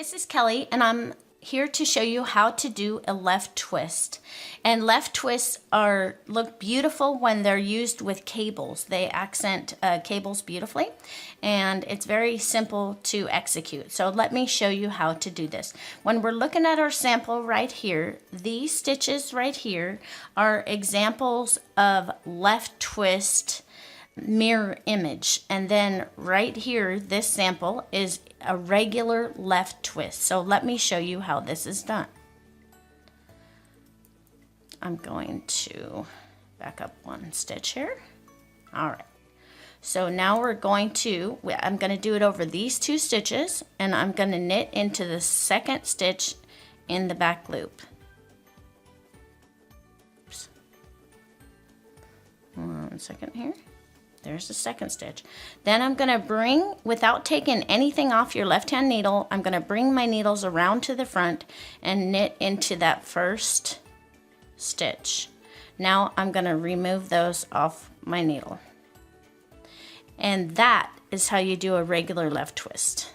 This is Kelly, and I'm here to show you how to do a left twist. And left twists look beautiful when they're used with cables. They accent cables beautifully, and it's very simple to execute. So let me show you how to do this. When we're looking at our sample right here, these stitches right here are examples of left twist mirror image, and then right here this sample is a regular left twist. So let me show you how this is done. I'm going to back up one stitch here. All right, so now I'm going to do it over these two stitches, and I'm going to knit into the second stitch in the back loop. Oops. 1 second here. There's the second stitch. Then I'm going to bring, without taking anything off your left hand needle, I'm going to bring my needles around to the front and knit into that first stitch. Now I'm going to remove those off my needle. And that is how you do a regular left twist.